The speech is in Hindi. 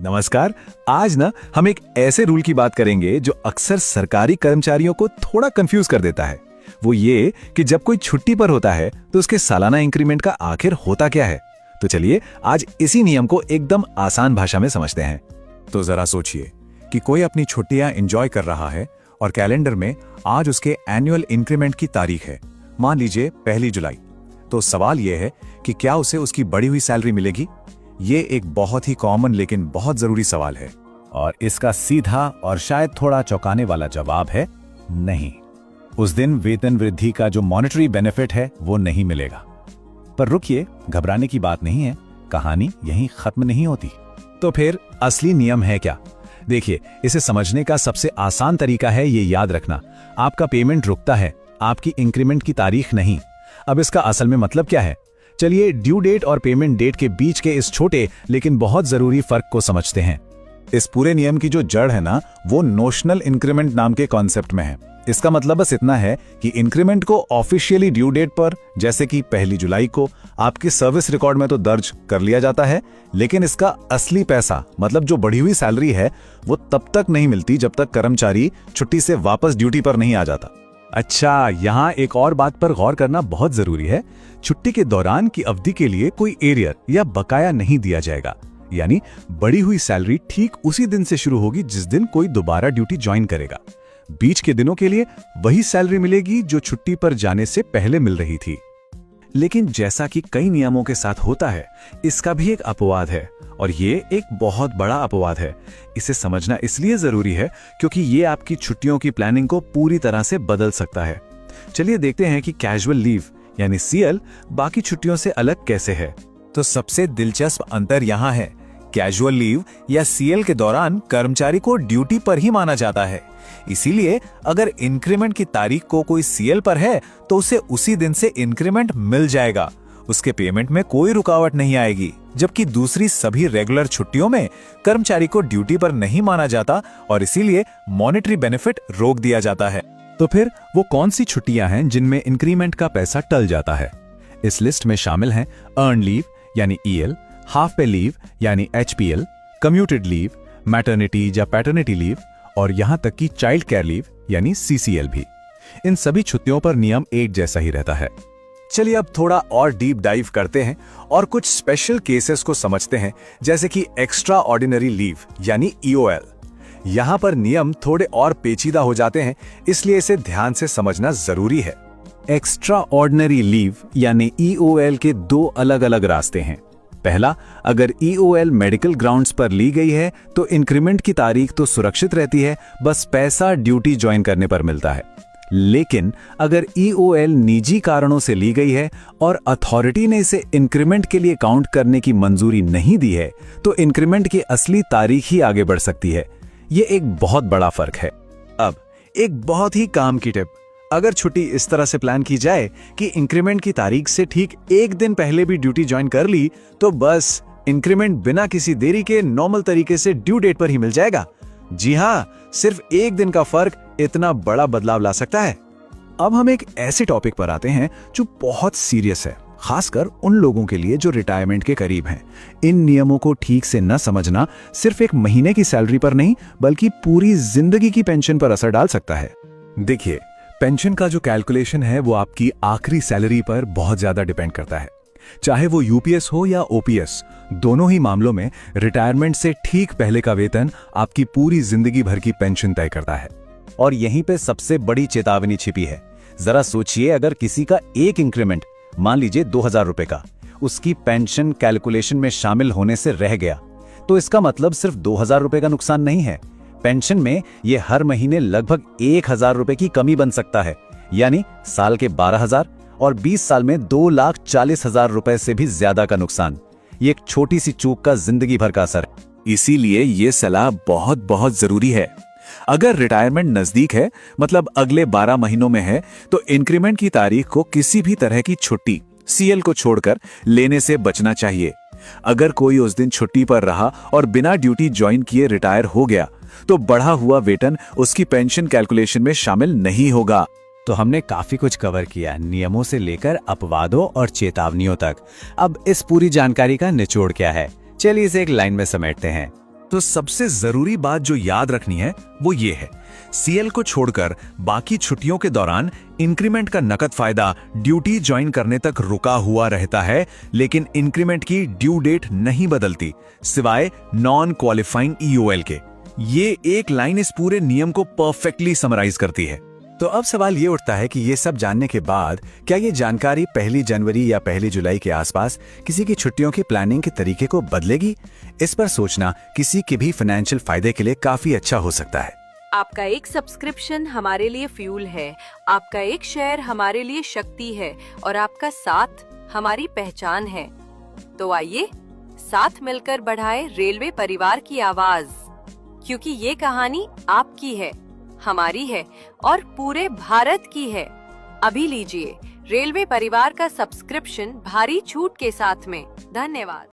नमस्कार। आज ना हम एक ऐसे रूल की बात करेंगे जो अक्सर सरकारी कर्मचारियों को थोड़ा कंफ्यूज कर देता है। वो ये कि जब कोई छुट्टी पर होता है तो उसके सालाना इंक्रीमेंट का आखिर होता क्या है। तो चलिए आज इसी नियम को एकदम आसान भाषा में समझते हैं। तो जरा सोचिए कि कोई अपनी छुट्टियां एंजॉय कर रहा है और कैलेंडर में आज उसके एनुअल इंक्रीमेंट की तारीख है, मान लीजिए 1 जुलाई। तो सवाल यह है कि क्या उसे उसकी बढ़ी हुई सैलरी मिलेगी। ये एक बहुत ही कॉमन लेकिन बहुत जरूरी सवाल है और इसका सीधा और शायद थोड़ा चौंकाने वाला जवाब है नहीं। उस दिन वेतन वृद्धि का जो मॉनेटरी बेनिफिट है वो नहीं मिलेगा। पर रुकिए, घबराने की बात नहीं है, कहानी यहीं खत्म नहीं होती। तो फिर असली नियम है क्या? देखिए, इसे समझने का सबसे आसान तरीका है ये याद रखना, आपका पेमेंट रुकता है, आपकी इंक्रीमेंट की तारीख नहीं। अब इसका असल में मतलब क्या है? चलिए ड्यू डेट और पेमेंट डेट के बीच के इस छोटे लेकिन बहुत जरूरी फर्क को समझते हैं। इस पूरे नियम की जो जड़ है ना, वो नोशनल इंक्रीमेंट नाम के कॉन्सेप्ट में है। इसका मतलब बस इतना है कि इंक्रीमेंट को ऑफिशियली ड्यू डेट पर, जैसे कि 1 जुलाई को, आपकी सर्विस रिकॉर्ड में तो दर्ज कर लिया जाता है, लेकिन इसका असली पैसा मतलब जो बढ़ी हुई सैलरी है वो तब तक नहीं मिलती जब तक कर्मचारी छुट्टी से वापस ड्यूटी पर नहीं आ जाता। अच्छा, यहाँ एक और बात पर गौर करना बहुत जरूरी है। छुट्टी के दौरान की अवधि के लिए कोई एरियर या बकाया नहीं दिया जाएगा। यानी बढ़ी हुई सैलरी ठीक उसी दिन से शुरू होगी जिस दिन कोई दोबारा ड्यूटी ज्वाइन करेगा। बीच के दिनों के लिए वही सैलरी मिलेगी जो छुट्टी पर जाने से पहले मिल रही थी। लेकिन जैसा कि कई नियमों के साथ होता है, इसका भी एक अपवाद है और ये एक बहुत बड़ा अपवाद है। इसे समझना इसलिए जरूरी है क्योंकि ये आपकी छुट्टियों की प्लानिंग को पूरी तरह से बदल सकता है। चलिए देखते हैं कि कैजुअल लीव यानी सीएल बाकी छुट्टियों से अलग कैसे है। तो सबसे दिलचस्प अंतर यहाँ है, कैजुअल लीव या सीएल के दौरान कर्मचारी को ड्यूटी पर ही माना जाता है। इसीलिए अगर इंक्रीमेंट की तारीख को कोई सीएल पर है तो उसे उसी दिन से इंक्रीमेंट मिल जाएगा, उसके पेमेंट में कोई रुकावट नहीं आएगी। जबकि दूसरी सभी रेगुलर छुट्टियों में कर्मचारी को ड्यूटी पर नहीं माना जाता और इसीलिए मॉनेटरी बेनिफिट रोक दिया जाता है। तो फिर वो कौन सी छुट्टियां हैं जिनमें इंक्रीमेंट का पैसा टल जाता है? इस लिस्ट में शामिल हैं अर्न लीव यानी ईएल, हाफ पे लीव यानी एचपीएल, कम्यूटेड लीव, मैटरनिटी या पैटर्निटी लीव और यहां तक कि चाइल्ड केयर लीव यानी सीसीएल भी। इन सभी छुट्टियों पर नियम एक जैसा ही रहता है। चलिए अब थोड़ा और डीप डाइव करते हैं और कुछ स्पेशल केसेस को समझते हैं, जैसे कि एक्स्ट्रा ऑर्डिनरी लीव यानी ईओएल। यहां पर नियम थोड़े और पेचीदा हो जाते हैं, इसलिए इसे ध्यान से समझना जरूरी है। एक्स्ट्रा ऑर्डिनरी लीव यानी ईओएल के दो अलग अलग रास्ते हैं। पहला, अगर ईओएल मेडिकल ग्राउंड्स पर ली गई है तो इंक्रीमेंट की तारीख तो सुरक्षित रहती है, बस पैसा ड्यूटी ज्वाइन करने पर मिलता है। लेकिन अगर ईओएल निजी कारणों से ली गई है और अथॉरिटी ने इसे इंक्रीमेंट के लिए काउंट करने की मंजूरी नहीं दी है तो इंक्रीमेंट की असली तारीख ही आगे बढ़ सकती है। ये एक बहुत बड़ा फर्क है। अब एक बहुत ही काम की टिप, अगर छुट्टी इस तरह से प्लान की जाए कि इंक्रीमेंट की तारीख से ठीक एक दिन पहले भी ड्यूटी ज्वाइन कर ली तो बस इंक्रीमेंट बिना किसी देरी के नॉर्मल तरीके से ड्यू डेट पर ही मिल जाएगा। जी हाँ, सिर्फ एक दिन का फर्क इतना बड़ा बदलाव ला सकता है। अब हम एक ऐसे टॉपिक पर आते हैं जो बहुत सीरियस है, खासकर उन लोगों के लिए जो रिटायरमेंट के करीब हैं। इन नियमों को ठीक से न समझना सिर्फ एक महीने की सैलरी पर नहीं बल्कि पूरी जिंदगी की पेंशन पर असर डाल सकता है। देखिए, पेंशन का जो कैलकुलेशन है वो आपकी आखिरी सैलरी पर बहुत ज्यादा डिपेंड करता है। चाहे वो यूपीएस हो या ओपीएस, दोनों ही मामलों में रिटायरमेंट से ठीक पहले का वेतन आपकी पूरी जिंदगी भर की पेंशन तय करता है। और यहीं पे सबसे बड़ी चेतावनी छिपी है। जरा सोचिए, अगर किसी का एक इंक्रीमेंट, मान लीजिए 2000 रुपए का, उसकी पेंशन कैलकुलेशन में शामिल होने से रह गया तो इसका मतलब सिर्फ 2000 रुपए का नुकसान नहीं है। पेंशन में ये हर महीने लगभग 1000 रुपए की कमी बन सकता है, यानी साल के 12,000 और 20 साल में 2,40,000 रुपए से भी ज्यादा का नुकसान। ये एक छोटी सी चूक का जिंदगी भर का असर है। इसीलिए ये सलाह बहुत बहुत जरूरी है। अगर रिटायरमेंट नजदीक है, मतलब अगले 12 महीनों में है, तो इंक्रीमेंट की तारीख को किसी भी तरह की छुट्टी सीएल को छोड़कर लेने से बचना चाहिए। अगर कोई उस दिन छुट्टी पर रहा और बिना ड्यूटी ज्वाइन किए रिटायर हो गया तो बढ़ा हुआ वेतन उसकी पेंशन कैलकुलेशन में शामिल नहीं होगा। तो हमने काफी कुछ कवर किया, नियमों से लेकर अपवादों और चेतावनियों तक। अब इस पूरी जानकारी का निचोड़ क्या है, चलिए इसे एक लाइन में समेटते हैं। तो सबसे जरूरी बात जो याद रखनी है वो ये है, सीएल को छोड़कर बाकी छुट्टियों के दौरान इंक्रीमेंट का नकद फायदा ड्यूटी ज्वाइन करने तक रुका हुआ रहता है, लेकिन इंक्रीमेंट की ड्यू डेट नहीं बदलती, सिवाय नॉन क्वालिफाइंग ईओएल के। ये एक लाइन इस पूरे नियम को परफेक्टली समराइज करती है। तो अब सवाल ये उठता है कि ये सब जानने के बाद क्या ये जानकारी 1 जनवरी या 1 जुलाई के आसपास किसी की छुट्टियों की प्लानिंग के तरीके को बदलेगी? इस पर सोचना किसी के भी फाइनेंशियल फायदे के लिए काफी अच्छा हो सकता है। आपका एक सब्सक्रिप्शन हमारे लिए फ्यूल है, आपका एक शेयर हमारे लिए शक्ति है और आपका साथ हमारी पहचान है। तो आइए साथ मिलकर बढ़ाए रेलवे परिवार की आवाज, क्योंकि ये कहानी आपकी है, हमारी है और पूरे भारत की है। अभी लीजिए रेलवे परिवार का सब्सक्रिप्शन भारी छूट के साथ में। धन्यवाद।